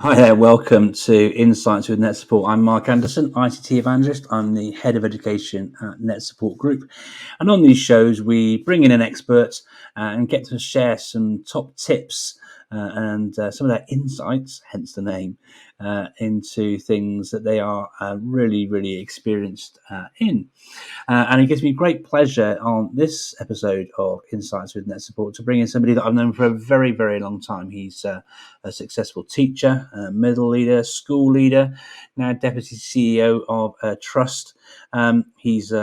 Hi there, welcome to Insights with NetSupport. I'm Mark Anderson, ICT Evangelist. I'm the Head of Education at NetSupport Group. And on these shows, we bring in an expert and get to share some top tips and some of their insights, hence the name, into things that they are really, really experienced in. And it gives me great pleasure on this episode of Insights with NetSupport to bring in somebody that I've known for a very, very long time. He's a successful teacher, middle leader, school leader, now deputy CEO of Trust. He's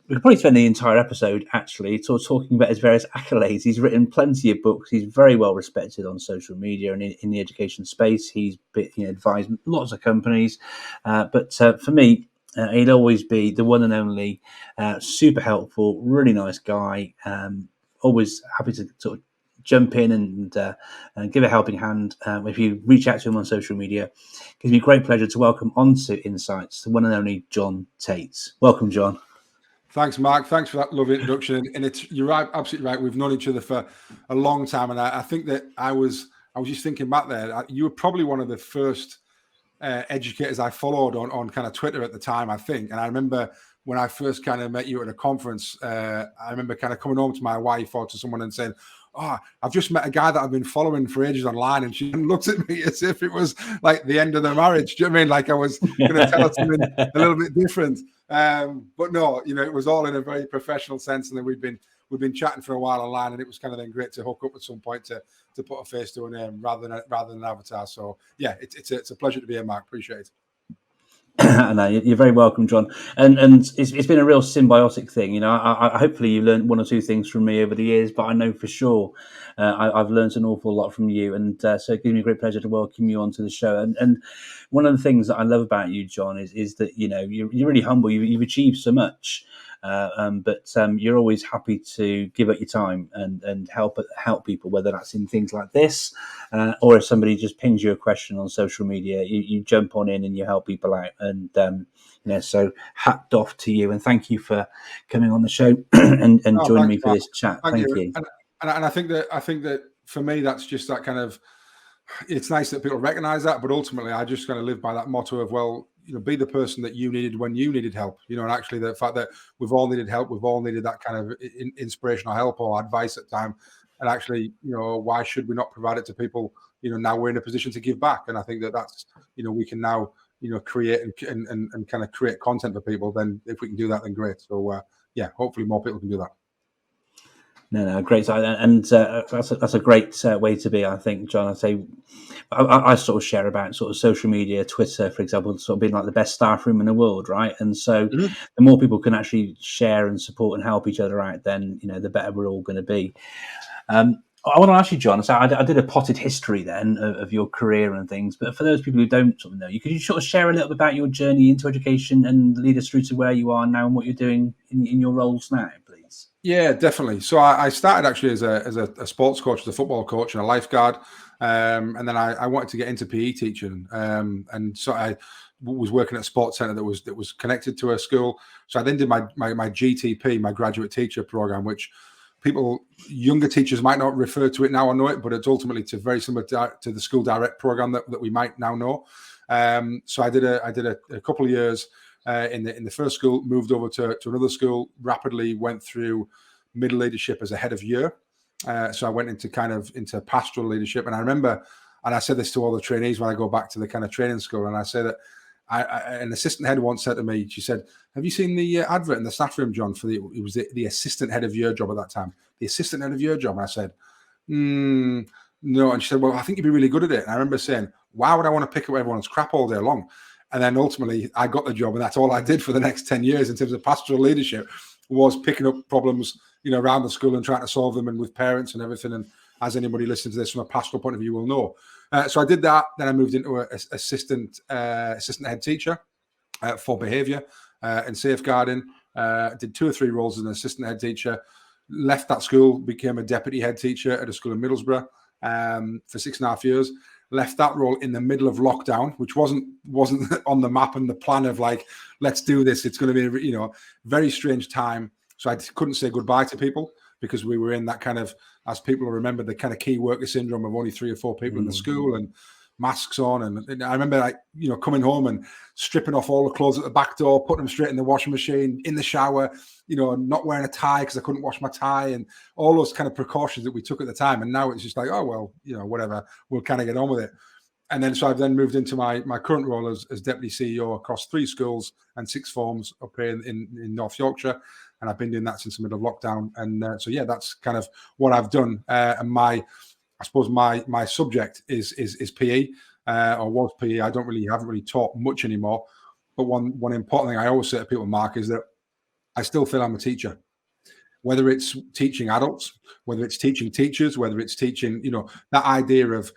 we could probably spend the entire episode actually talking about his various accolades. He's written plenty of books. He's very well respected on social media and in the education space. He's advised lots of companies. But for me, he'd always be the one and only, super helpful, really nice guy. Always happy to sort of jump in and give a helping hand if you reach out to him on social media. It gives me great pleasure to welcome onto Insights the one and only Jon Tait. Welcome, Jon. Thanks, Mark. Thanks for that lovely introduction. And you're right, absolutely right. We've known each other for a long time, and I think that I was just thinking back there. You were probably one of the first educators I followed on kind of Twitter at the time, I think. And I remember when I first kind of met you at a conference, I remember kind of coming home to my wife or to someone and saying, "Oh, I've just met a guy that I've been following for ages online," and she looked at me as if it was like the end of their marriage. Do you know what I mean? Like I was going to tell her something a little bit different. But no, it was all in a very professional sense, and then we've been chatting for a while online, and it was kind of then great to hook up at some point to put a face to a name rather than an avatar. So yeah, it's a pleasure to be here, Mark. Appreciate it. No, you're very welcome, Jon. And it's been a real symbiotic thing. I hopefully you learned one or two things from me over the years, but I know for sure I've learned an awful lot from you. And so it gives me a great pleasure to welcome you onto the show. And one of the things that I love about you, Jon, is that you're really humble. You've achieved so much. But you're always happy to give up your time and help people, whether that's in things like this, or if somebody just pings you a question on social media, you jump on in and you help people out. And so hat off to you, and thank you for coming on the show and joining me for this chat. Thank you. And I think that for me, that's just that kind of. It's nice that people recognize that, but ultimately, I just kind of live by that motto of, well, be the person that you needed when you needed help. And actually the fact that we've all needed help, we've all needed that kind of inspirational help or advice at time. And actually, why should we not provide it to people? Now we're in a position to give back, and I think that's we can now create and kind of create content for people. Then if we can do that, then great. So yeah, hopefully more people can do that. No, great, and that's a great way to be, I think, Jon. I sort of share about sort of social media, Twitter, for example, sort of being like the best staff room in the world, right? And so the more people can actually share and support and help each other out, then the better we're all going to be. I want to ask you, Jon. So I did a potted history then of your career and things, but for those people who don't sort of know you, could you sort of share a little bit about your journey into education and lead us through to where you are now and what you're doing in your roles now, please? Yeah, definitely. So I started actually as a sports coach, as a football coach and a lifeguard. And then I wanted to get into PE teaching. And so I was working at a sports centre that was connected to a school. So I then did my GTP, my graduate teacher program, which younger teachers might not refer to it now or know it, but it's ultimately very similar to the school direct program that we might now know. So I did a couple of years in the first school, moved over to another school, rapidly went through middle leadership as a head of year. So I went into pastoral leadership. And I remember, and I said this to all the trainees when I go back to the kind of training school, and I say that an assistant head once said to me, she said, "Have you seen the advert in the staff room, Jon, for it was the assistant head of year job at that time, the assistant head of year job?" And I said, no. And she said, "Well, I think you'd be really good at it." And I remember saying, "Why would I want to pick up everyone's crap all day long?" And then ultimately I got the job, and that's all I did for the next 10 years in terms of pastoral leadership, was picking up problems, around the school and trying to solve them, and with parents and everything. And as anybody listening to this from a pastoral point of view will know. So I did that. Then I moved into an assistant head teacher for behaviour and safeguarding. Did 2 or 3 roles as an assistant head teacher. Left that school, became a deputy head teacher at a school in Middlesbrough for 6.5 years. Left that role in the middle of lockdown, which wasn't on the map and the plan of like, let's do this. It's going to be very strange time. So I couldn't say goodbye to people because we were in that kind of as people remember the kind of key worker syndrome of only 3 or 4 people in the school and masks on. And I remember, like, you know, coming home and stripping off all the clothes at the back door, putting them straight in the washing machine, in the shower, you know, not wearing a tie because I couldn't wash my tie, and all those kind of precautions that we took at the time. And now it's just like, oh, well, you know, whatever, we'll kind of get on with it. And then, so I've then moved into my current role as Deputy CEO across 3 schools and 6 forms up here in North Yorkshire. And I've been doing that since the middle of lockdown. And so, yeah, that's kind of what I've done. And I suppose my subject is PE, or was PE. I haven't really taught much anymore. But one important thing I always say to people, Mark, is that I still feel I'm a teacher. Whether it's teaching adults, whether it's teaching teachers, whether it's teaching, you know, that idea of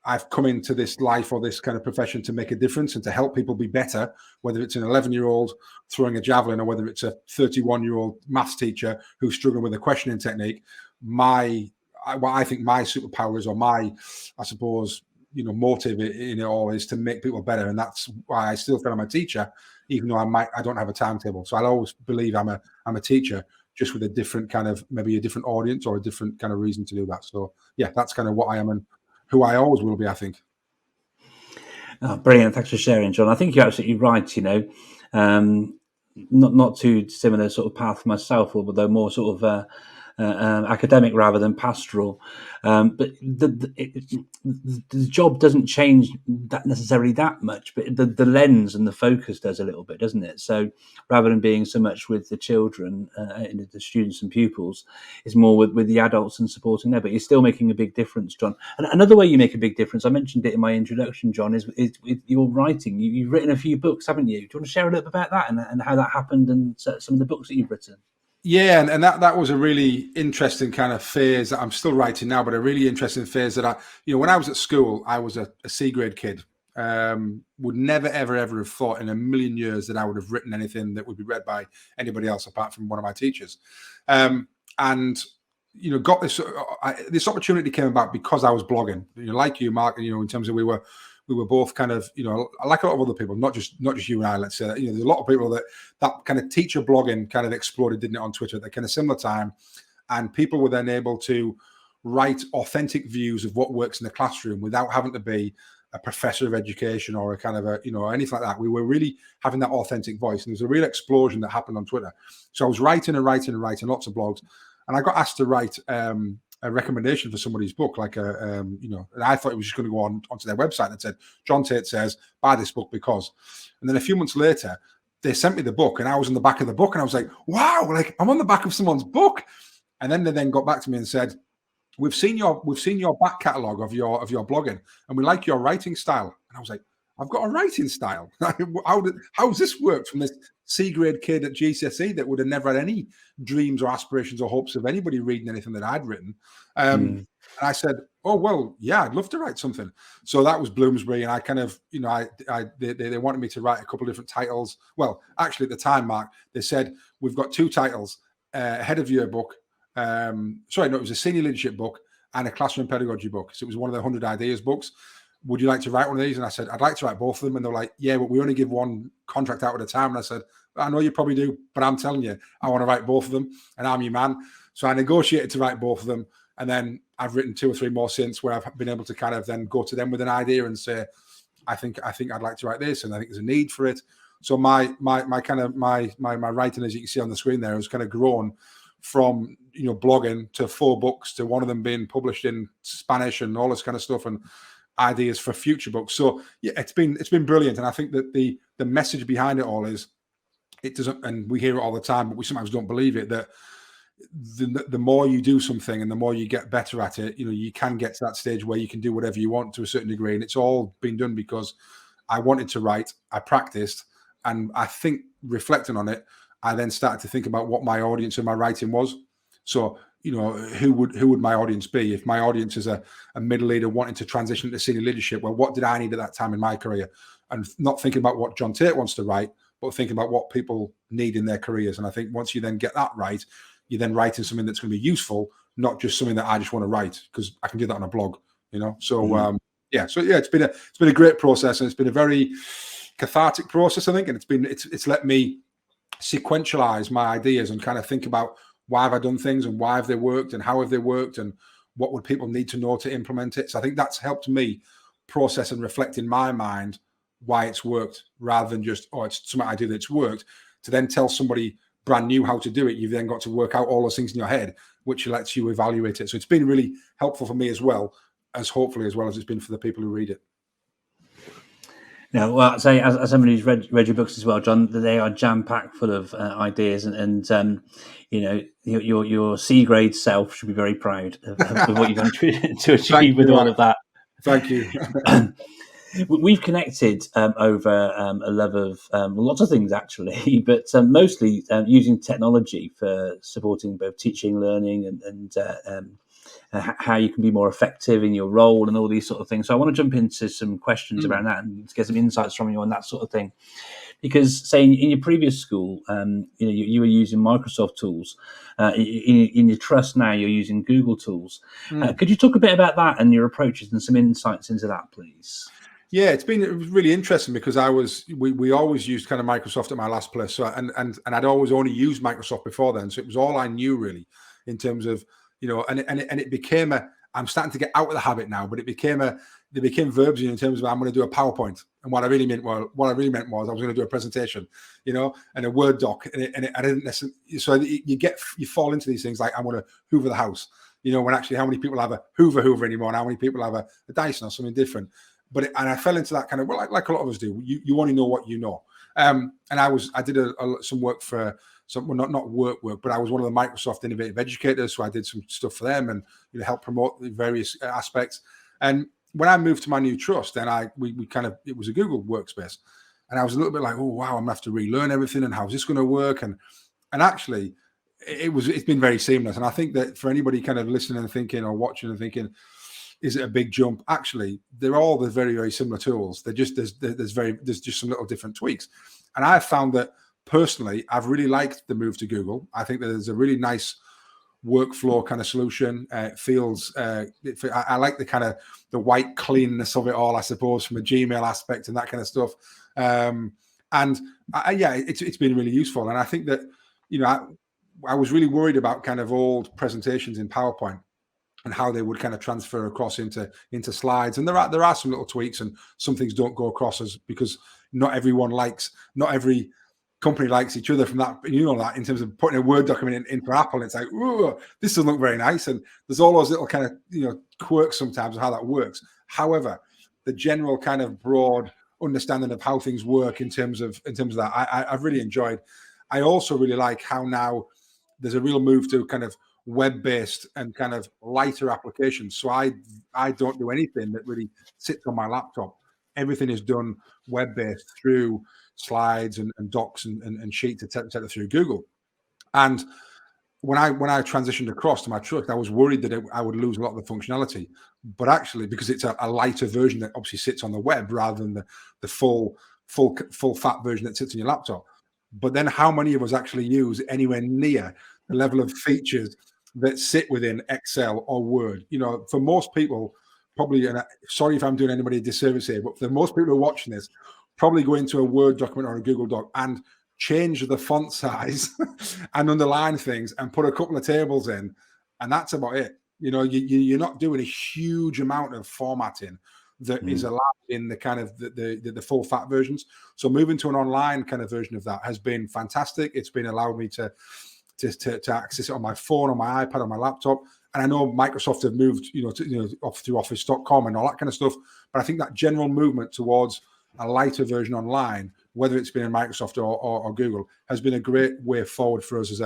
I've come into this life or this kind of profession to make a difference and to help people be better, whether it's an 11-year-old throwing a javelin or whether it's a 31-year-old maths teacher who's struggling with a questioning technique. What I think my superpower is, or my, I suppose, you know, motive in it all is to make people better. And that's why I still feel I'm a teacher, even though I don't have a timetable. So I'll always believe I'm a teacher, just with a different kind of, maybe a different audience or a different kind of reason to do that. So yeah, that's kind of what I am and who I always will be, I think. Oh, brilliant. Thanks for sharing, John. I think you're absolutely right, you know. Not too similar sort of path for myself, although more sort of academic rather than pastoral. But the job doesn't change that necessarily that much, but the lens and the focus does a little bit, doesn't it? So rather than being so much with the children, the students and pupils, it's more with the adults and supporting them. But you're still making a big difference, John. And another way you make a big difference, I mentioned it in my introduction, John, is with your writing. You've written a few books, haven't you? Do you want to share a little bit about that and how that happened and some of the books that you've written? Yeah, and that was a really interesting kind of phase that I'm still writing now, but a really interesting phase that when I was at school, I was a C grade kid. Would never, ever have thought in a million years that I would have written anything that would be read by anybody else apart from one of my teachers. And, you know, got this opportunity came about because I was blogging, you know, like you, Mark, you know, in terms of we were both kind of, you know, like a lot of other people, not just you and I, let's say that, you know, there's a lot of people that kind of teacher blogging kind of exploded, didn't it, on Twitter at that kind of similar time. And people were then able to write authentic views of what works in the classroom without having to be a professor of education or a kind of a, you know, anything like that. We were really having that authentic voice. And there's a real explosion that happened on Twitter. So I was writing lots of blogs, and I got asked to write a recommendation for somebody's book, like you know, and I thought it was just going to go onto their website that said, Jon Tait says, buy this book because. And then a few months later, they sent me the book and I was on the back of the book and I was like, wow, like I'm on the back of someone's book. And then they then got back to me and said, we've seen your back catalogue of your blogging and we like your writing style. And I was like, I've got a writing style. How's this worked from this C grade kid at GCSE that would have never had any dreams or aspirations or hopes of anybody reading anything that I'd written? And I said, oh, well, yeah, I'd love to write something. So that was Bloomsbury. And I kind of, you know, they wanted me to write a couple of different titles. Well, actually at the time, Mark, they said, we've got 2 titles, head of year book. It was a senior leadership book and a classroom pedagogy book. So it was one of the 100 ideas books. Would you like to write one of these? And I said, I'd like to write both of them. And they're like, yeah, but we only give one contract out at a time. And I said, I know you probably do, but I'm telling you, I want to write both of them and I'm your man. So I negotiated to write both of them. And then I've written 2 or 3 more since where I've been able to kind of then go to them with an idea and say, I think I'd like to write this. And I think there's a need for it. So my writing, as you can see on the screen there, has kind of grown from, you know, blogging to 4 books to one of them being published in Spanish and all this kind of stuff and ideas for future books. So yeah, it's been brilliant. And I think that the message behind it all is it doesn't, and we hear it all the time, but we sometimes don't believe it, that the more you do something and the more you get better at it, you know, you can get to that stage where you can do whatever you want to a certain degree. And it's all been done because I wanted to write, I practiced, and I think reflecting on it, I then started to think about what my audience and my writing was. So, you know, who would my audience be? If my audience is a middle leader wanting to transition to senior leadership, well, what did I need at that time in my career? And not thinking about what Jon Tait wants to write, but thinking about what people need in their careers. And I think once you then get that right, you're then writing something that's going to be useful, not just something that I just want to write, because I can do that on a blog, you know? So, it's been a great process, and it's been a very cathartic process, I think. And it's let me sequentialize my ideas and kind of think about why have I done things and why have they worked and how have they worked and what would people need to know to implement it. So I think that's helped me process and reflect in my mind why it's worked, rather than just, oh, it's something I do that's worked. To then tell somebody brand new how to do it, you've then got to work out all those things in your head, which lets you evaluate it. So it's been really helpful for me as well as it's been for the people who read it. Now, well, I'd say as somebody who's read your books as well, John, they are jam packed full of ideas, and your C grade self should be very proud of what you've done to achieve with all of that. Thank you. We've connected over a love of lots of things, actually, but mostly using technology for supporting both teaching, learning, and how you can be more effective in your role and all these sort of things. So I want to jump into some questions around that and get some insights from you on that sort of thing. Because, say, in your previous school, you were using Microsoft tools. In your trust now, you're using Google tools. Could you talk a bit about that and your approaches and some insights into that, please? Yeah, it was really interesting because we always used kind of Microsoft at my last place. So and I'd always only used Microsoft before then. So it was all I knew really in terms of, and it became I'm starting to get out of the habit now, but they became verbs in terms of I'm going to do a PowerPoint. And what I really meant was I was going to do a presentation, and a Word doc. And I didn't necessarily, so you fall into these things like I want to hoover the house, when actually how many people have a Hoover anymore and how many people have a Dyson or something different. And I fell into that kind of, well, like a lot of us do. You only know what you know. And I did some work for not work, but I was one of the Microsoft Innovative Educators, so I did some stuff for them and help promote the various aspects. And when I moved to my new trust, then it was a Google workspace, and I was a little bit like, oh wow, I'm gonna have to relearn everything, and how's this going to work? And actually, it's been very seamless. And I think that for anybody kind of listening and thinking or watching and thinking, is it a big jump? Actually, they're all the very, very similar tools. They're just there's just some little different tweaks. And I've found that personally, I've really liked the move to Google. I think that there's a really nice workflow kind of solution. It feels I like the kind of the white cleanness of it all, I suppose, from a Gmail aspect and that kind of stuff. It's been really useful. And I think that I was really worried about kind of old presentations in PowerPoint and how they would kind of transfer across into slides. And there are some little tweaks, and some things don't go across because not every company likes each other from that, that in terms of putting a Word document in for Apple. It's like, ooh, this doesn't look very nice. And there's all those little kind of, quirks sometimes of how that works. However, the general kind of broad understanding of how things work in terms of that, I've really enjoyed. I also really like how now there's a real move to kind of web-based and kind of lighter applications. So I don't do anything that really sits on my laptop. Everything is done web-based through slides and docs and sheets, etc., through Google. And when I transitioned across to my trust, I was worried that I would lose a lot of the functionality. But actually, because it's a lighter version that obviously sits on the web rather than the full fat version that sits on your laptop. But then how many of us actually use anywhere near the level of features that sit within Excel or Word? For most people, probably, and sorry if I'm doing anybody a disservice here, but for most people who are watching this, probably go into a Word document or a Google Doc and change the font size and underline things and put a couple of tables in, and that's about it. You're not doing a huge amount of formatting that is allowed in the kind of the full fat versions. So moving to an online kind of version of that has been fantastic. It's been allowed me to access it on my phone, on my iPad, on my laptop. And I know Microsoft have moved, through Office.com and all that kind of stuff. But I think that general movement towards a lighter version online, whether it's been in Microsoft or Google, has been a great way forward for us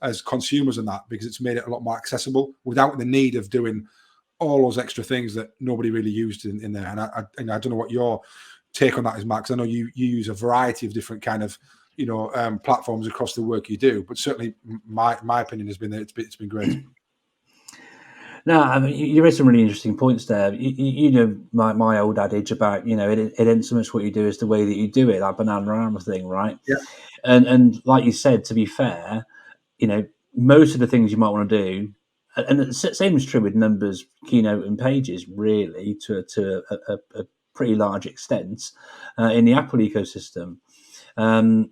as consumers in that, because it's made it a lot more accessible without the need of doing all those extra things that nobody really used in there. And I don't know what your take on that is, Max. I know you use a variety of different kind of platforms across the work you do, but certainly my opinion has been that it's been great. No, I mean, you raised some really interesting points there. My old adage about it ain't so much what you do as the way that you do it, that banana thing, right? Yeah. And like you said, to be fair, most of the things you might want to do, and the same is true with Numbers, Keynote, and Pages, really, to a pretty large extent, in the Apple ecosystem. And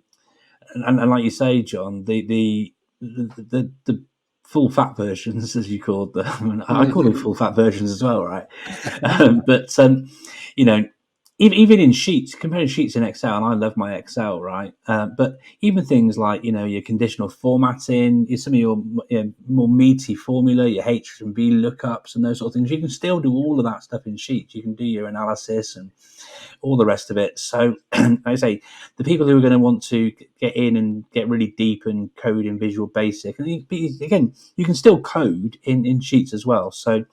like you say, John, the the full fat versions, as you called them. I call them full fat versions as well, right? But you know, even in sheets, comparing sheets in Excel, and I love my Excel, right? But even things like your conditional formatting, some of your more meaty formula, your H and B lookups, and those sort of things, you can still do all of that stuff in sheets. You can do your analysis and all the rest of it. So, I say the people who are going to want to get in and get really deep and code in Visual Basic, and again, you can still code in sheets as well. So,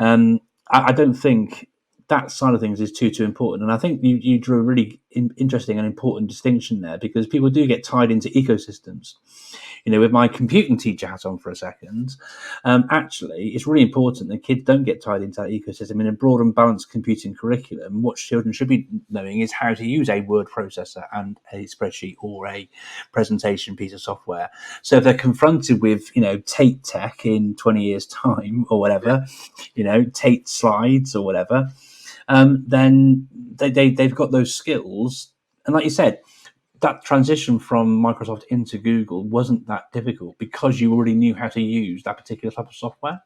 I don't think that side of things is too important. And I think you drew a really interesting and important distinction there, because people do get tied into ecosystems. With my computing teacher hat on for a second, actually, it's really important that kids don't get tied into that ecosystem. In a broad and balanced computing curriculum, what children should be knowing is how to use a word processor and a spreadsheet or a presentation piece of software. So if they're confronted with, Tait tech in 20 years' time or whatever, Tait slides or whatever, then they've got those skills. And like you said, that transition from Microsoft into Google wasn't that difficult because you already knew how to use that particular type of software.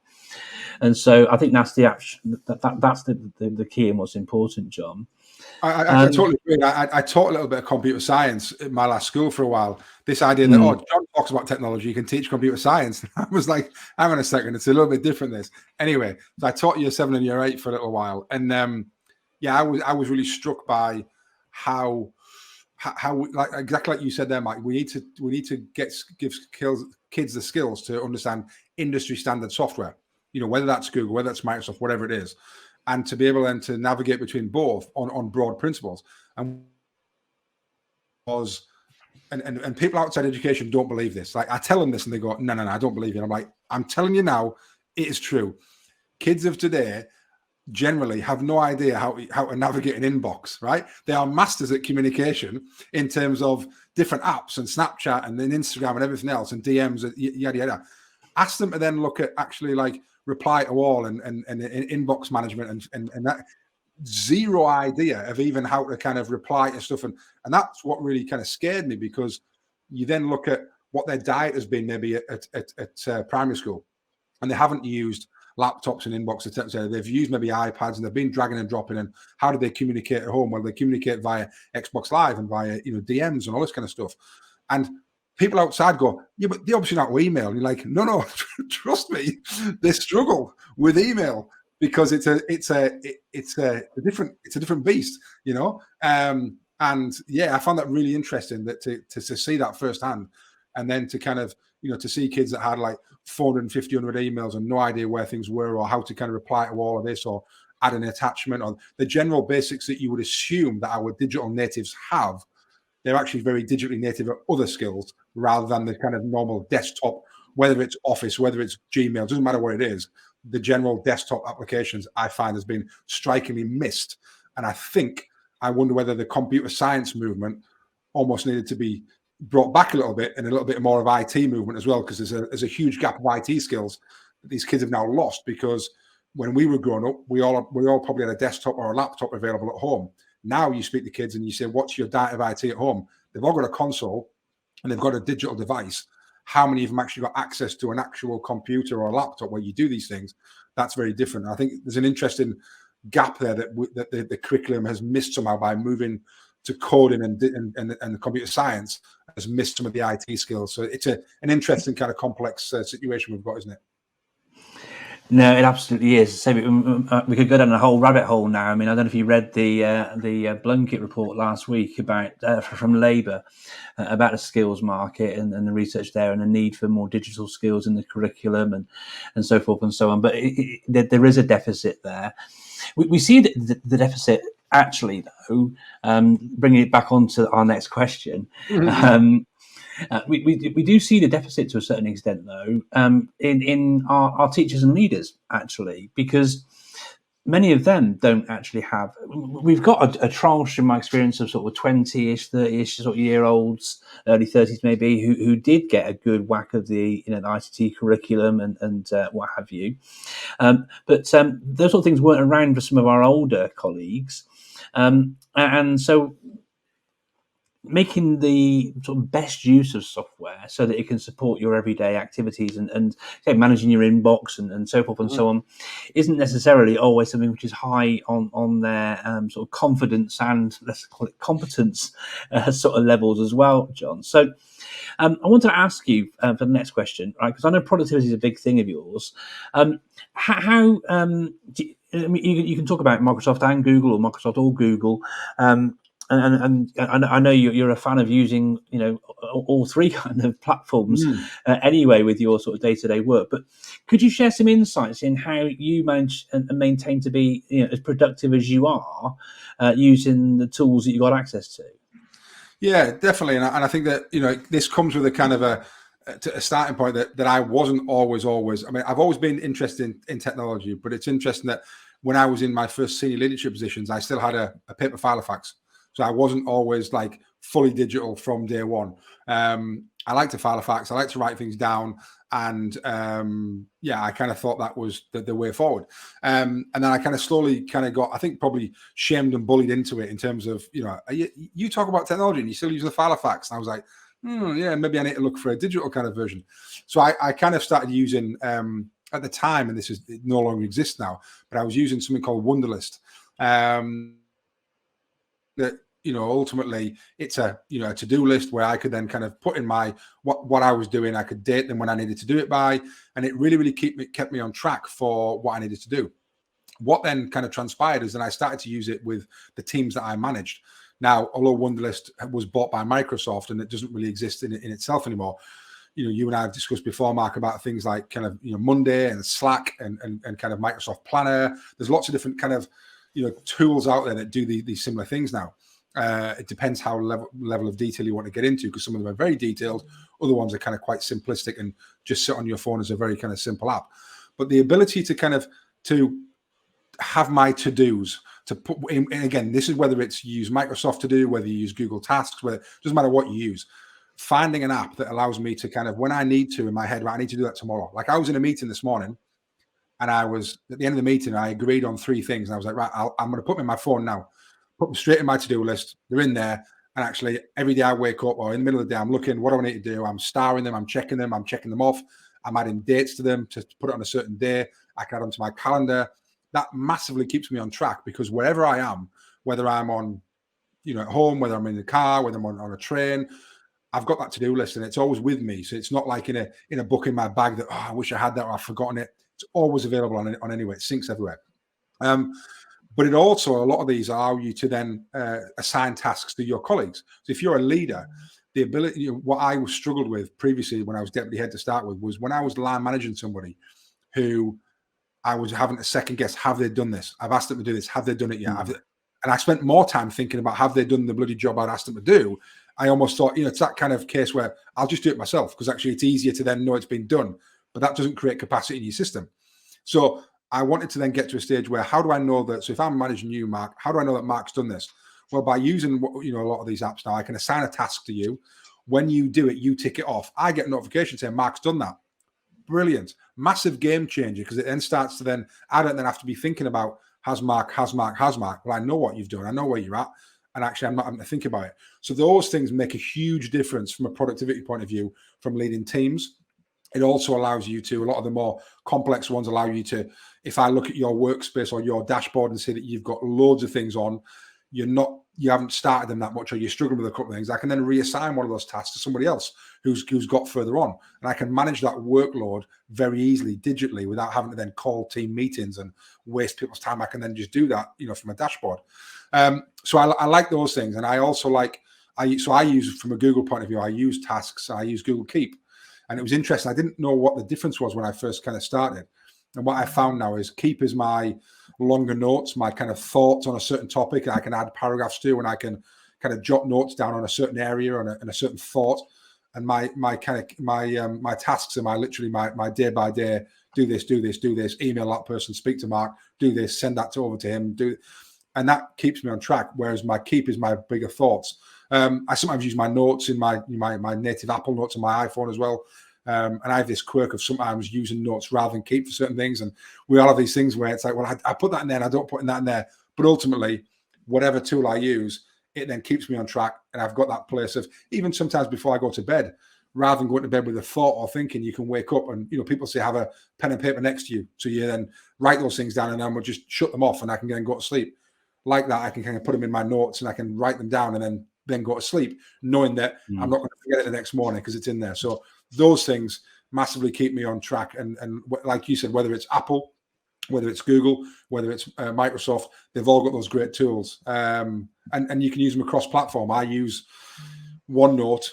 And so I think that's that's the key and what's important, John. I totally agree. I taught a little bit of computer science at my last school for a while. This idea that, John talks about technology, you can teach computer science. I was like, hang on a second, it's a little bit different, this. Anyway, so I taught year 7 and year 8 for a little while. And I was really struck by how like exactly like you said there, Mike, we need to give kids the skills to understand industry standard software, whether that's Google, whether that's Microsoft, whatever it is, and to be able then to navigate between both on broad principles. And people outside education don't believe this. Like, I tell them this and they go, no, I don't believe it. I'm like, I'm telling you now, it is true. Kids of today generally have no idea how to navigate an inbox, right? They are masters at communication in terms of different apps and Snapchat and then Instagram and everything else and DMs, yada, yada. Ask them to then look at actually like reply to all and inbox management and that zero idea of even how to kind of reply to stuff. And that's what really kind of scared me, because you then look at what their diet has been maybe at primary school, and they haven't used laptops and inbox, etc. They've used maybe iPads and they've been dragging and dropping. And how do they communicate at home? Well, they communicate via Xbox Live and via DMs and all this kind of stuff. And people outside go, yeah, but they obviously not email. And you're like, no, trust me, they struggle with email because it's a different beast, And yeah, I found that really interesting that to see that firsthand, and then to kind of to see kids that had like 450, 100 emails and no idea where things were or how to kind of reply to all of this or add an attachment or the general basics that you would assume that our digital natives have. They're actually very digitally native at other skills rather than the kind of normal desktop, whether it's Office, whether it's Gmail, doesn't matter what it is. The general desktop applications I find has been strikingly missed. And I wonder whether the computer science movement almost needed to be brought back a little bit, and a little bit more of IT movement as well, because there's a huge gap of IT skills that these kids have now lost, because when we were growing up, we all probably had a desktop or a laptop available at home. Now you speak to kids and you say, what's your diet of IT at home? They've all got a console and they've got a digital device. How many of them actually got access to an actual computer or a laptop where you do these things? That's very different. I think there's an interesting gap there that the curriculum has missed somehow by moving to coding and the computer science has missed some of the IT skills. So it's an interesting kind of complex situation we've got, isn't it? No, it absolutely is. So we could go down a whole rabbit hole now. I mean, I don't know if you read the Blunkett report last week about from Labour about the skills market and the research there and the need for more digital skills in the curriculum and so forth and so on. But there is a deficit there. We see the deficit actually, though. Bringing it back onto our next question. Mm-hmm. We do see the deficit to a certain extent, though, in our teachers and leaders, actually, because many of them don't actually have. We've got a tranche, in my experience, of sort of 20-ish, 30-ish sort of year olds, early 30s maybe, who did get a good whack of the the ICT curriculum and what have you. But those sort of things weren't around for some of our older colleagues, and so making the sort of best use of software so that it can support your everyday activities and say, managing your inbox and so forth and so on isn't necessarily always something which is high on their sort of confidence and, let's call it, competence sort of levels as well, John. So I want to ask you for the next question, right? Because I know productivity is a big thing of yours. How I mean, you can talk about Microsoft and Google, or Microsoft or Google, and I know you're a fan of using all three kind of platforms anyway with your sort of day-to-day work. But could you share some insights in how you manage and maintain to be as productive as you are using the tools that you got access to? Yeah, definitely, and I think that this comes with a kind of a starting point that I wasn't always. I mean, I've always been interested in technology, but it's interesting that when I was in my first senior leadership positions, I still had a paper file of fax, so I wasn't always like fully digital from day one. I like to file a fax. I like to write things down, and I kind of thought that was the way forward. And then I kind of slowly kind of got, I think, probably shamed and bullied into it in terms of, you talk about technology and you still use the file of fax. And I was like, yeah, maybe I need to look for a digital kind of version. So I kind of started using, at the time, and it no longer exists now, but I was using something called Wunderlist. That ultimately it's a to-do list where I could then kind of put in my what I was doing. I could date them when I needed to do it by, and it really kept me on track for what I needed to do. What then kind of transpired is that I started to use it with the teams that I managed. Now, although Wunderlist was bought by Microsoft and it doesn't really exist in itself anymore, you and I have discussed before, Mark, about things like kind of Monday and Slack and kind of Microsoft Planner. There's lots of different kind of tools out there that do these similar things now. It depends how level of detail you want to get into, because some of them are very detailed, other ones are kind of quite simplistic and just sit on your phone as a very kind of simple app. But the ability to kind of to have my to-dos to put in, and again, this is whether it's you use Microsoft to do, whether you use Google Tasks, whether it doesn't matter what you use, finding an app that allows me to kind of, when I need to in my head, right, I need to do that tomorrow. Like I was in a meeting this morning, and I was at the end of the meeting, I agreed on 3 things, and I was like, right, I'm going to put them in my phone now, put them straight in my to-do list. They're in there, and actually every day I wake up or in the middle of the day, I'm looking, what do I need to do? I'm starring them, I'm checking them off. I'm adding dates to them to put it on a certain day. I can add them to my calendar. That massively keeps me on track, because wherever I am, whether I'm on, at home, whether I'm in the car, whether I'm on a train, I've got that to-do list and it's always with me. So it's not like in a book in my bag that, I wish I had that or I've forgotten it. It's always available on anywhere. It syncs everywhere. But it also, a lot of these allow you to then assign tasks to your colleagues. So if you're a leader, the ability, what I struggled with previously when I was deputy head to start with, was when I was line managing somebody who I was having to second guess, have they done this? I've asked them to do this. Have they done it yet? And I spent more time thinking about, have they done the bloody job I'd asked them to do? I almost thought, it's that kind of case where I'll just do it myself, because actually it's easier to then know it's been done, but that doesn't create capacity in your system. So I wanted to then get to a stage where, how do I know that? So if I'm managing you, Mark, how do I know that Mark's done this? Well, by using, a lot of these apps now, I can assign a task to you. When you do it, you tick it off. I get a notification saying Mark's done that. Brilliant. Massive game changer, because it then starts to then, I don't then have to be thinking about, has Mark. Well, I know what you've done. I know where you're at. And actually, I'm not having to think about it. So those things make a huge difference from a productivity point of view, from leading teams. It also allows you to, a lot of the more complex ones allow you to, if I look at your workspace or your dashboard and see that you've got loads of things on, you haven't started them that much, or you're struggling with a couple of things, I can then reassign one of those tasks to somebody else who's got further on. And I can manage that workload very easily digitally without having to then call team meetings and waste people's time. I can then just do that, from a dashboard. So I like those things. And I also like, I use, from a Google point of view, I use Tasks, I use Google Keep. And it was interesting. I didn't know what the difference was when I first kind of started. And what I found now is Keep is my longer notes, my kind of thoughts on a certain topic. I can add paragraphs to, and I can kind of jot notes down on a certain area and a certain thought. And my tasks are my day by day. Do this. Email that person. Speak to Mark. Do this. Send that over to him. And that keeps me on track. Whereas my Keep is my bigger thoughts. I sometimes use my notes in my native Apple Notes on my iPhone as well. And I have this quirk of sometimes using notes rather than Keep for certain things. And we all have these things where it's like, well, I put that in there and I don't put that in there. But ultimately, whatever tool I use, it then keeps me on track. And I've got that place of, even sometimes before I go to bed, rather than going to bed with a thought or thinking, you can wake up and, people say have a pen and paper next to you. So you then write those things down and then we'll just shut them off and I can then go to sleep. Like that, I can kind of put them in my notes and I can write them down and then go to sleep, knowing that I'm not going to forget it the next morning because it's in there. So those things massively keep me on track. And like you said, whether it's Apple, whether it's Google, whether it's Microsoft, they've all got those great tools. And you can use them across platform. I use OneNote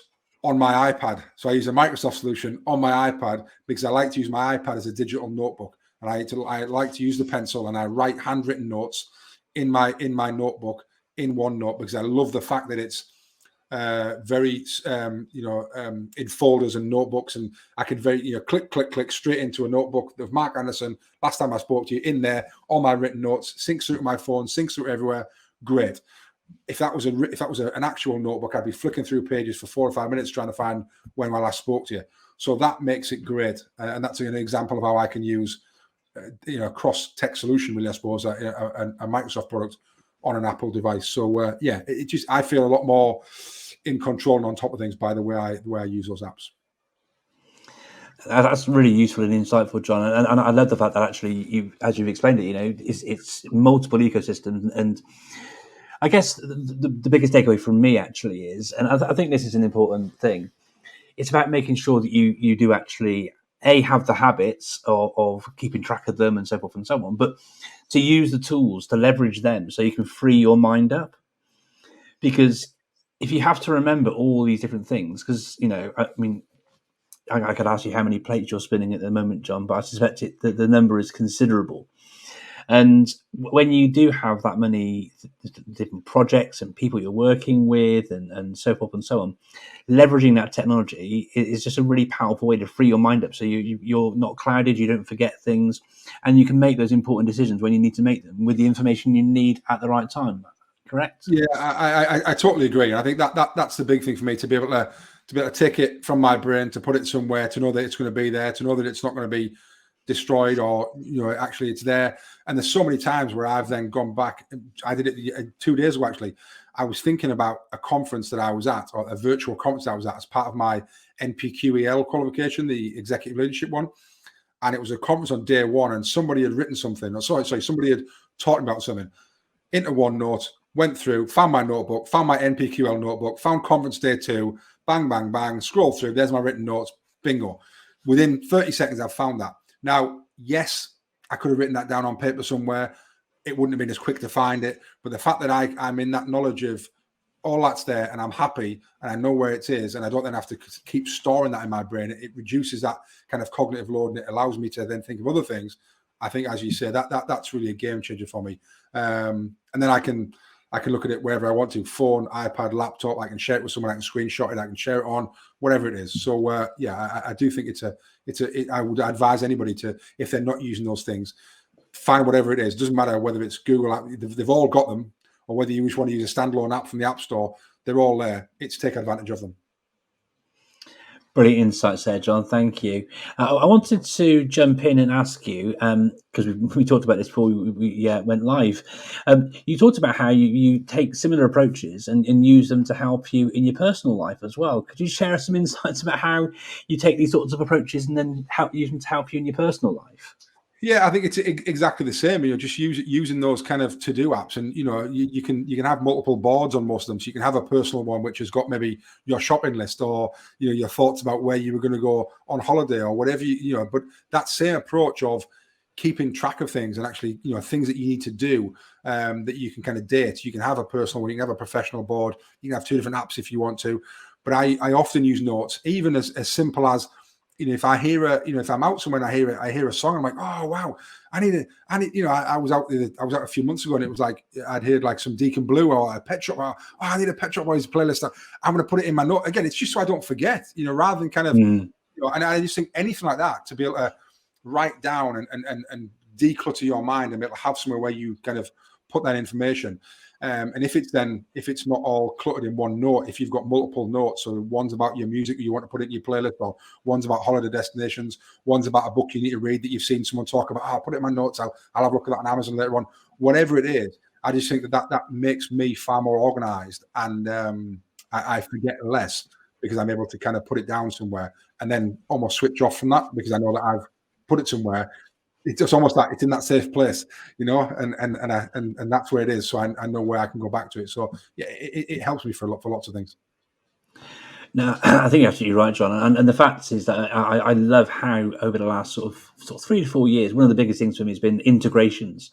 on my iPad. So I use a Microsoft solution on my iPad because I like to use my iPad as a digital notebook. And I like to use the pencil and I write handwritten notes in my notebook in OneNote because I love the fact that it's very in folders and notebooks, and I can click straight into a notebook of Mark Anderson. Last time I spoke to you, in there, all my written notes, syncs through to my phone, syncs through everywhere. Great. If that was an actual notebook, I'd be flicking through pages for 4 or 5 minutes trying to find when I last spoke to you. So that makes it great, and that's an example of how I can use cross tech solution, really, I suppose, a Microsoft product on an Apple device. So I feel a lot more in control and on top of things by the way I use those apps. That's really useful and insightful, John. And I love the fact that actually, as you've explained it, it's multiple ecosystems. And I guess the biggest takeaway from me actually is, and I think this is an important thing, it's about making sure that you do actually have the habits of keeping track of them and so forth and so on, but to use the tools to leverage them so you can free your mind up. Because if you have to remember all these different things, because I could ask you how many plates you're spinning at the moment, John, but I suspect the number is considerable. And when you do have that many different projects and people you're working with and so forth and so on, leveraging that technology is just a really powerful way to free your mind up. So you're not clouded, you don't forget things, and you can make those important decisions when you need to make them with the information you need at the right time. Correct? Yeah, I totally agree. I think that's the big thing for me, to be able to take it from my brain, to put it somewhere, to know that it's going to be there, to know that it's not going to be destroyed, or actually it's there. And there's so many times where I've then gone back. I did it 2 days ago, actually. I was thinking about a conference that I was at, or a virtual conference I was at as part of my NPQEL qualification, the executive leadership one. And it was a conference on day one, and somebody had written something, or somebody had talked about something into OneNote, went through, found my notebook, found my NPQL notebook, found conference day 2, bang, bang, bang, scroll through, there's my written notes, bingo. Within 30 seconds, I've found that. Now, yes, I could have written that down on paper somewhere. It wouldn't have been as quick to find it. But the fact that I'm in that knowledge of all that's there and I'm happy and I know where it is and I don't then have to keep storing that in my brain, it reduces that kind of cognitive load and it allows me to then think of other things. I think, as you say, that's really a game changer for me. And then I can look at it wherever I want to, phone, iPad, laptop. I can share it with someone. I can screenshot it. I can share it on whatever it is. So I do think I would advise anybody to, if they're not using those things, find whatever it is. It doesn't matter whether it's Google app, they've all got them, or whether you just want to use a standalone app from the App Store. They're all there. It's take advantage of them. Brilliant insights there, John. Thank you. I wanted to jump in and ask you, because we talked about this before we went live. You talked about how you take similar approaches and use them to help you in your personal life as well. Could you share some insights about how you take these sorts of approaches and then use them to help you in your personal life? Yeah, I think it's exactly the same. Just using those kind of to-do apps, and you can have multiple boards on most of them. So you can have a personal one which has got maybe your shopping list, or your thoughts about where you were going to go on holiday, or whatever But that same approach of keeping track of things and actually things that you need to do that you can kind of date. You can have a personal one, you can have a professional board, you can have 2 different apps if you want to. But I often use notes, even as simple as, if I hear if I'm out somewhere and I hear a song, I'm like, oh wow, I was out a few months ago and it was like I'd heard like some Deacon Blue or a Pet Shop. I need a Pet Shop Boys playlist. I'm going to put it in my note again. It's just so I don't forget, rather than kind of, and I just think anything like that, to be able to write down and declutter your mind and be able to have somewhere where you kind of put that information. And if it's not all cluttered in one note, if you've got multiple notes, so one's about your music you want to put in your playlist, or one's about holiday destinations, one's about a book you need to read that you've seen someone talk about, I'll put it in my notes, I'll have a look at that on Amazon later on, whatever it is, I just think that makes me far more organized, and I forget less because I'm able to kind of put it down somewhere and then almost switch off from that because I know that I've put it somewhere. It's just almost like it's in that safe place, and that's where it is. So I know where I can go back to it. So yeah, it helps me for lots of things. No, I think you're absolutely right, John. And the fact is that I love how over the last sort of 3 to 4 years, one of the biggest things for me has been integrations,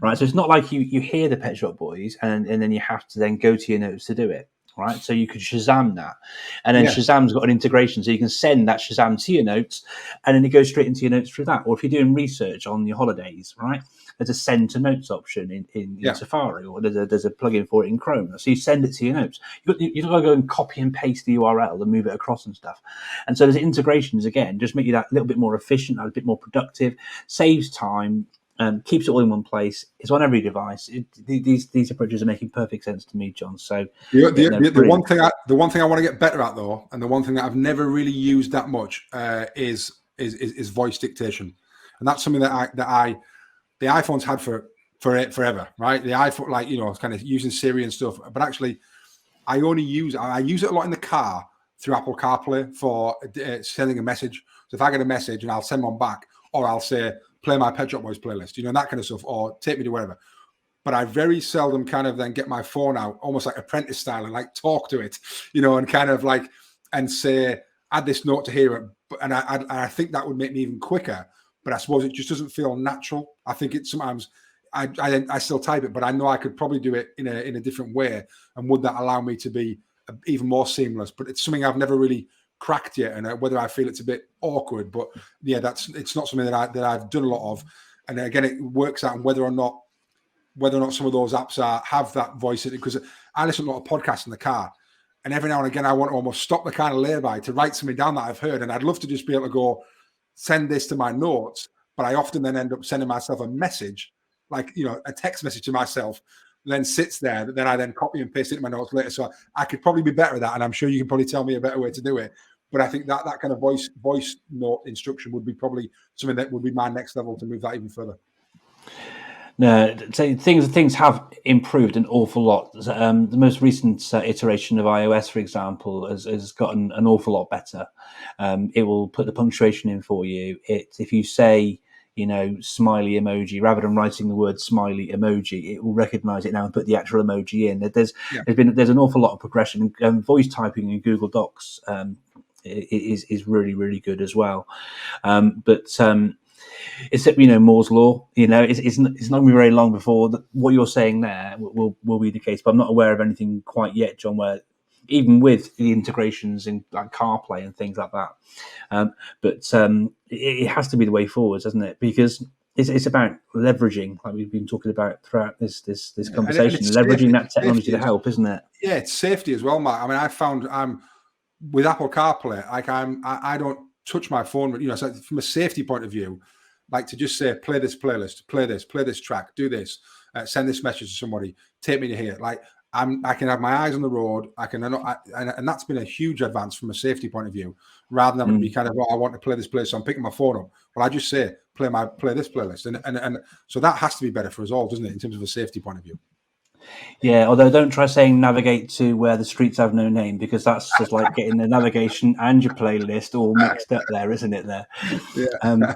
right? So it's not like you hear the Pet Shop Boys and then you have to then go to your notes to do it. Right, so you could Shazam that, and then Shazam's got an integration, so you can send that Shazam to your notes, and then it goes straight into your notes through that. Or if you're doing research on your holidays, right, there's a send to notes option in Safari, or there's a plugin for it in Chrome. So you send it to your notes. You've got to go and copy and paste the URL and move it across and stuff. And so there's integrations again, just make you that little bit more efficient, a bit more productive, saves time. Keeps it all in one place. It's on every device. These approaches are making perfect sense to me, John. So the one thing I want to get better at though, and the one thing that I've never really used that much is voice dictation, and that's something that the iPhone's had for forever, right? The iPhone, like kind of using Siri and stuff, but actually, I use it a lot in the car through Apple CarPlay for sending a message. So if I get a message and I'll send one back, or I'll say, play my Pet Shop Boys playlist, that kind of stuff, or take me to wherever. But I very seldom kind of then get my phone out, almost like Apprentice style, and like talk to it, and kind of like, and say, add this note to hear it. And I think that would make me even quicker. But I suppose it just doesn't feel natural. I think it's sometimes I still type it, but I know I could probably do it in a different way. And would that allow me to be even more seamless? But it's something I've never really cracked yet, and whether I feel it's a bit awkward, but yeah, it's not something that I've done a lot of. And again, it works out on whether or not some of those apps have that voice in it, because I listen to a lot of podcasts in the car, and every now and again I want to almost stop the kind of lay-by to write something down that I've heard, and I'd love to just be able to go send this to my notes, but I often then end up sending myself a message, like a text message to myself, then sits there, that then I then copy and paste it in my notes later. So I could probably be better at that, and I'm sure you can probably tell me a better way to do it. But I think that kind of voice note instruction would be probably something that would be my next level to move that even further. No, things have improved an awful lot. The most recent iteration of iOS, for example, has gotten an awful lot better. It will put the punctuation in for you. If you say, smiley emoji, rather than writing the word smiley emoji, it will recognize it now and put the actual emoji in. There's an awful lot of progression. Voice typing in Google Docs is really, really good as well. It's Moore's law. It's not going to be very long before what you're saying there will be the case. But I'm not aware of anything quite yet, John, where even with the integrations in like CarPlay and things like that. It has to be the way forward, doesn't it? Because it's about leveraging, like we've been talking about throughout this conversation, leveraging that technology to help, isn't it? Yeah, it's safety as well, Matt. I mean, I found with Apple CarPlay, like I don't touch my phone, so from a safety point of view, like to just say, play this playlist, play this track, do this, send this message to somebody, take me to here. Like I can have my eyes on the road. And that's been a huge advance from a safety point of view, rather than be kind of, I want to play this playlist, so I'm picking my phone up. Well, I just say, play this playlist, and so that has to be better for us all, doesn't it, in terms of a safety point of view? Yeah, although don't try saying navigate to where the streets have no name, because that's just like getting the navigation and your playlist all mixed up there, isn't it? There. Yeah.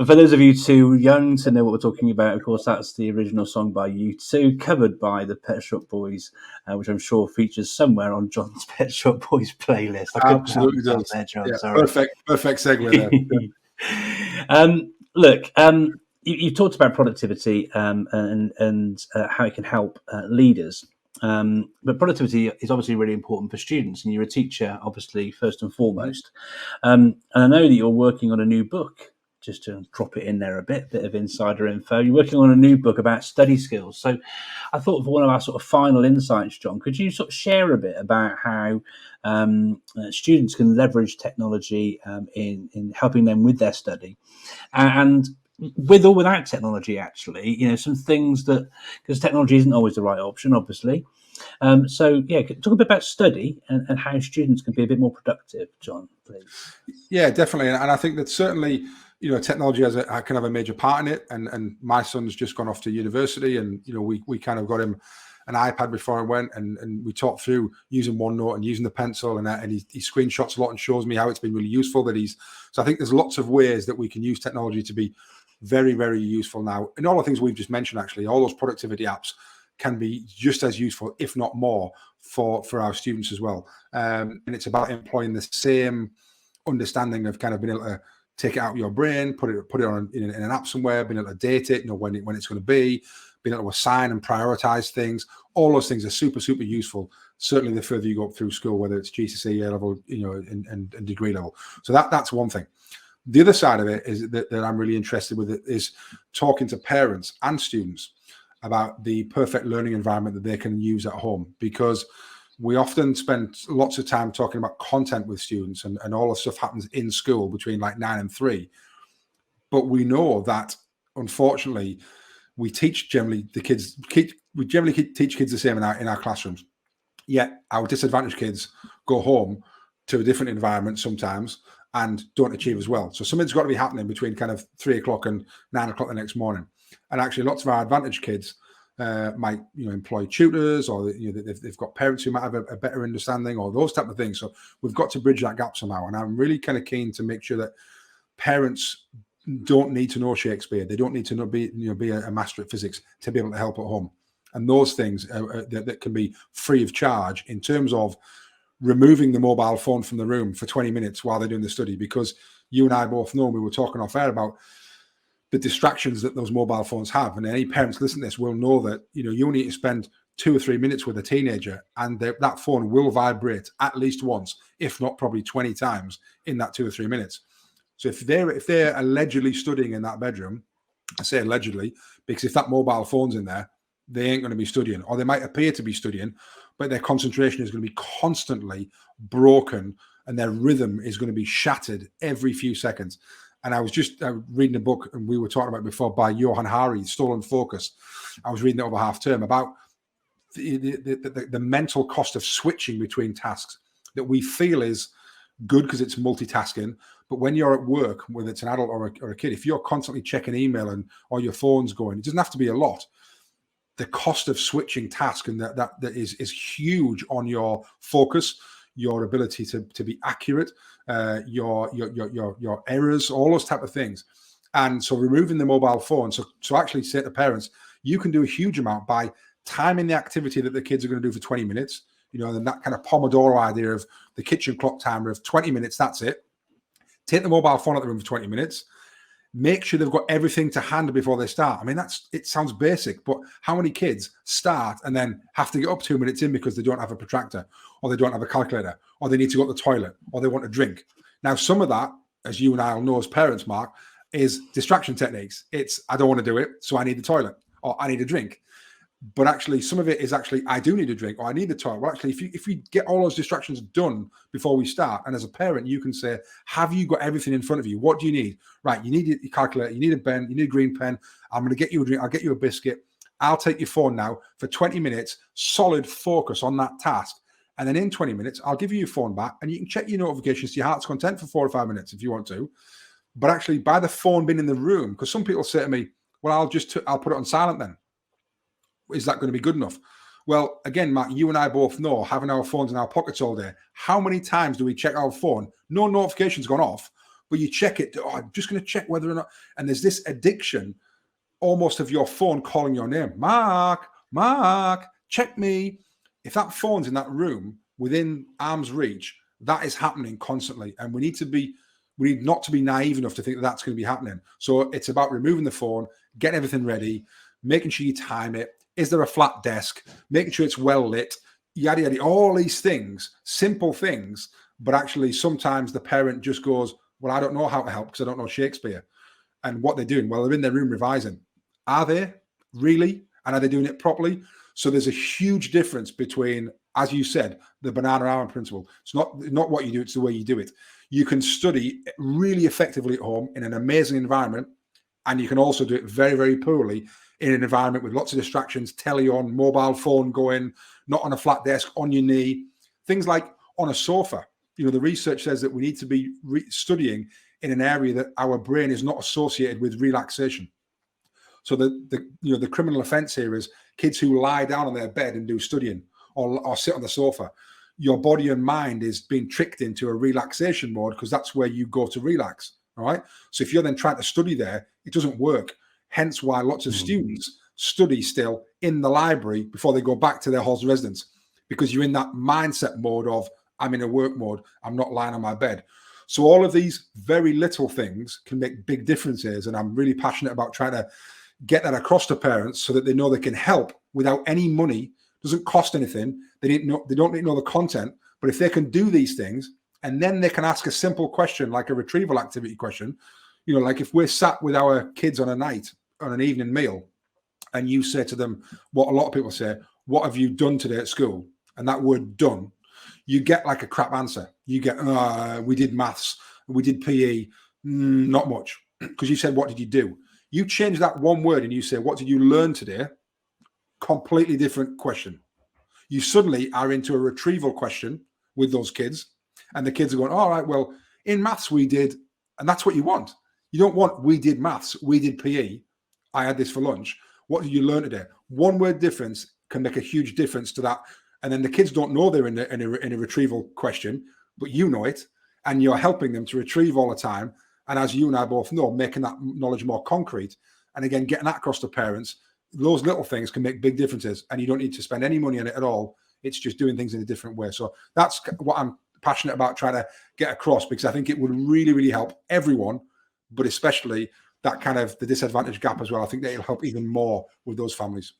For those of you too young to know what we're talking about, of course, that's the original song by U2, covered by the Pet Shop Boys, which I'm sure features somewhere on John's Pet Shop Boys playlist. Absolutely does. There, John, yeah, sorry. Perfect segue there. Look. You talked about productivity and how it can help leaders. But productivity is obviously really important for students, and you're a teacher, obviously, first and foremost. And I know that you're working on a new book, just to drop it in there a bit of insider info. You're working on a new book about study skills. So I thought for one of our sort of final insights, John, could you sort of share a bit about how students can leverage technology in helping them with their study? And with or without technology, actually, some things that, because technology isn't always the right option, obviously. Talk a bit about study and how students can be a bit more productive, John, please. Yeah, definitely. And I think that certainly, technology has a kind of a major part in it. And my son's just gone off to university, and we kind of got him an iPad before I went, and we talked through using OneNote and using the pencil, and he screenshots a lot and shows me how it's been really useful. So I think there's lots of ways that we can use technology to be very, very useful now. And all the things we've just mentioned, actually, all those productivity apps can be just as useful, if not more, for our students as well. And it's about employing the same understanding of kind of being able to take it out of your brain, put it on in an app somewhere, being able to date it, when it's going to be, being able to assign and prioritize things. All those things are super, super useful. Certainly the further you go up through school, whether it's GCSE, A level, and degree level. So that's one thing. The other side of it is that I'm really interested with it is talking to parents and students about the perfect learning environment that they can use at home, because we often spend lots of time talking about content with students, and all the stuff happens in school between like 9 and 3. But we know that, unfortunately, we teach generally teach kids the same in our classrooms. Yet our disadvantaged kids go home to a different environment sometimes and don't achieve as well. So something's got to be happening between kind of 3 o'clock and 9 o'clock the next morning. And actually, lots of our advantaged kids might employ tutors, or they've got parents who might have a better understanding, or those type of things. So we've got to bridge that gap somehow. And I'm really kind of keen to make sure that parents don't need to know Shakespeare. They don't need to be a master at physics to be able to help at home. And those things that can be free of charge, in terms of removing the mobile phone from the room for 20 minutes while they're doing the study. Because you and I both know, we were talking off air about the distractions that those mobile phones have. And any parents listening to this will know that, you only need to spend 2 or 3 minutes with a teenager, and that phone will vibrate at least once, if not probably 20 times in that 2 or 3 minutes. So if they're allegedly studying in that bedroom, I say allegedly, because if that mobile phone's in there, they ain't going to be studying, or they might appear to be studying, but their concentration is going to be constantly broken, and their rhythm is going to be shattered every few seconds. And I was just reading a book, and we were talking about it before, by Johan Hari, Stolen Focus. I was reading it over half term about the mental cost of switching between tasks that we feel is good because it's multitasking. But when you're at work, whether it's an adult or a kid, if you're constantly checking email or your phone's going, it doesn't have to be a lot. The cost of switching tasks, and that is huge on your focus, your ability to be accurate, your errors, all those type of things. And so removing the mobile phone, so actually say to parents, you can do a huge amount by timing the activity that the kids are going to do for 20 minutes, and that kind of Pomodoro idea of the kitchen clock timer of 20 minutes, that's it. Take the mobile phone out of the room for 20 minutes. Make sure they've got everything to hand before they start. I mean, it sounds basic, but how many kids start and then have to get up 2 minutes in because they don't have a protractor, or they don't have a calculator, or they need to go to the toilet, or they want a drink? Now, some of that, as you and I will know as parents, Mark, is distraction techniques. It's, I don't want to do it, so I need the toilet, or I need a drink. But actually, some of it is actually, I do need a drink, or I need the toilet. Well, actually, if we get all those distractions done before we start, and as a parent, you can say, have you got everything in front of you? What do you need? Right, you need your calculator, you need a pen, you need a green pen. I'm going to get you a drink, I'll get you a biscuit. I'll take your phone now for 20 minutes, solid focus on that task. And then in 20 minutes, I'll give you your phone back, and you can check your notifications to your heart's content for 4 or 5 minutes if you want to. But actually, by the phone being in the room, because some people say to me, well, I'll put it on silent then. Is that going to be good enough? Well, again, Matt, you and I both know, having our phones in our pockets all day, how many times do we check our phone? No notification's gone off, but you check it. Oh, I'm just going to check whether or not. And there's this addiction almost of your phone calling your name. Mark, check me. If that phone's in that room within arm's reach, that is happening constantly. And we need not to be naive enough to think that that's going to be happening. So it's about removing the phone, getting everything ready, making sure you time it. Is there a flat desk? Making sure it's well lit, yada, yada, all these things, simple things. But actually, sometimes the parent just goes, well, I don't know how to help because I don't know Shakespeare. And what they're doing, well, they're in their room revising. Are they really? And are they doing it properly? So there's a huge difference between, as you said, the banana island principle. It's not what you do, it's the way you do it. You can study really effectively at home in an amazing environment, and you can also do it very, very poorly in an environment with lots of distractions, telly on, mobile phone going, not on a flat desk, on your knee, things like on a sofa. The research says that we need to be studying in an area that our brain is not associated with relaxation. So the criminal offence here is kids who lie down on their bed and do studying or sit on the sofa. Your body and mind is being tricked into a relaxation mode because that's where you go to relax. All right. So if you're then trying to study there, it doesn't work. Hence why lots of students study still in the library before they go back to their halls of residence, because you're in that mindset mode of, I'm in a work mode. I'm not lying on my bed. So all of these very little things can make big differences. And I'm really passionate about trying to get that across to parents so that they know they can help without any money. Doesn't cost anything. They don't need to know the content, but if they can do these things and then they can ask a simple question like a retrieval activity question, like if we're sat with our kids on an evening meal, and you say to them what a lot of people say, what have you done today at school? And that word done, you get like a crap answer. You get, we did maths, we did PE, not much. Because you said, what did you do? You change that one word and you say, what did you learn today? Completely different question. You suddenly are into a retrieval question with those kids, and the kids are going, all right, well, in maths we did, and that's what you want. You don't want, we did maths, we did PE, I had this for lunch. What did you learn today? One word difference can make a huge difference to that. And then the kids don't know they're in a retrieval question, but you know it, and you're helping them to retrieve all the time. And as you and I both know, making that knowledge more concrete, and again, getting that across to parents, those little things can make big differences, and you don't need to spend any money on it at all. It's just doing things in a different way. So that's what I'm passionate about trying to get across, because I think it would really, really help everyone, but especially that kind of the disadvantage gap as well. I think that it'll help even more with those families.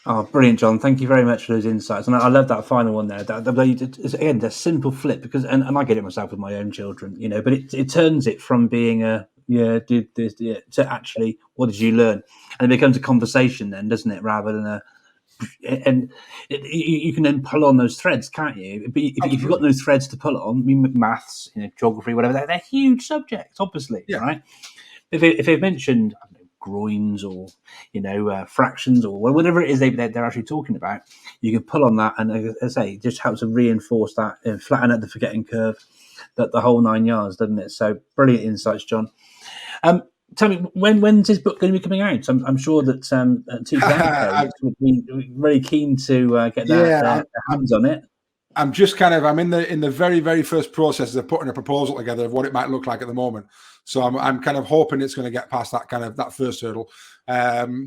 Oh, brilliant, John. Thank you very much for those insights. And I love that final one there. Again, the simple flip, because, and I get it myself with my own children, but it turns it from being did this, to actually, what did you learn? And it becomes a conversation then, doesn't it? Rather than you can then pull on those threads, can't you? But if you've got those threads to pull on, I mean, maths, geography, whatever, they're huge subjects, obviously, right? If they've mentioned groins or fractions or whatever it is they're actually talking about, you can pull on that, and as I say, it just helps to reinforce that and flatten out the forgetting curve, that the whole 9 yards, doesn't it? So brilliant insights, John. Tell me, when's this book going to be coming out? I'm sure that teachers and parents would be very keen to get their hands on it. I'm just I'm in the very, very first process of putting a proposal together of what it might look like at the moment. So I'm kind of hoping it's going to get past that first hurdle.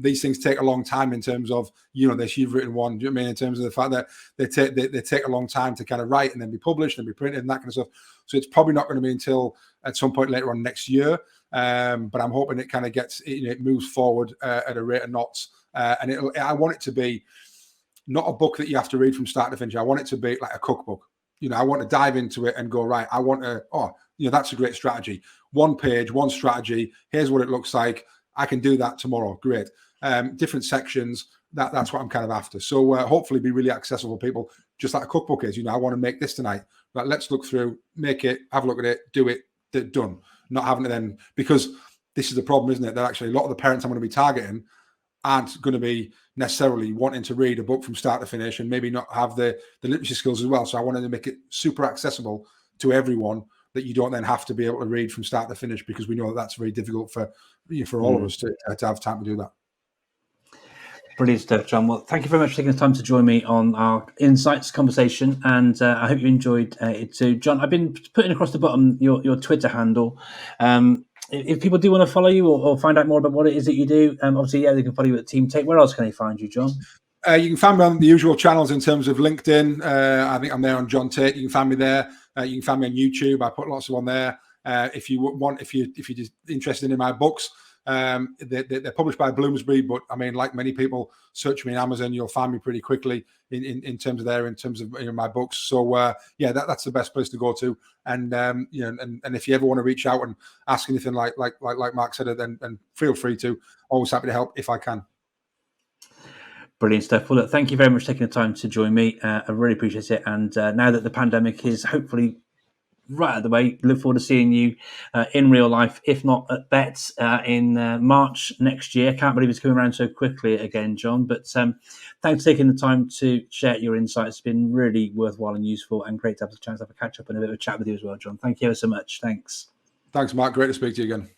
These things take a long time in terms of, this you've written one, do you know what I mean? In terms of the fact that they take a long time to kind of write and then be published and be printed and that kind of stuff. So it's probably not going to be until at some point later on next year. But I'm hoping it kind of gets, it moves forward at a rate of knots. And I want it to be not a book that you have to read from start to finish. I want it to be like a cookbook. I want to dive into it and go, right, I want to, that's a great strategy. One page, one strategy. Here's what it looks like. I can do that tomorrow. Great. Different sections. That's what I'm kind of after. So hopefully be really accessible for people, just like a cookbook is. I want to make this tonight. But let's look through, make it, have a look at it, do it, done. Not having to then, because this is the problem, isn't it? That actually a lot of the parents I'm going to be targeting aren't going to be necessarily wanting to read a book from start to finish, and maybe not have the literacy skills as well. So I wanted to make it super accessible to everyone, that you don't then have to be able to read from start to finish, because we know that that's very difficult for all of us to have time to do that. Brilliant stuff, John. Well, thank you very much for taking the time to join me on our Insights conversation, and I hope you enjoyed it too. John, I've been putting across the bottom your Twitter handle. If people do want to follow you or find out more about what it is that you do, obviously, they can follow you at Team Tait. Where else can they find you, John? You can find me on the usual channels in terms of LinkedIn. I think I'm there on Jon Tait. You can find me there. You can find me on YouTube. I put lots of on there. If you're just interested in my books, they're published by Bloomsbury, but I mean, like many people, search me in Amazon, you'll find me pretty quickly in terms of my books. So that's the best place to go to. And and if you ever want to reach out and ask anything like Mark said, then feel free to. Always happy to help if I can. Brilliant stuff. Well, look, thank you very much for taking the time to join me. I really appreciate it. And now that the pandemic is hopefully right out of the way, look forward to seeing you in real life, if not at Bets in March next year. Can't believe it's coming around so quickly again, John. But thanks for taking the time to share your insights. It's been really worthwhile and useful, and great to have the chance to have a catch up and a bit of a chat with you as well, John. Thank you ever so much. Thanks. Thanks, Mark. Great to speak to you again.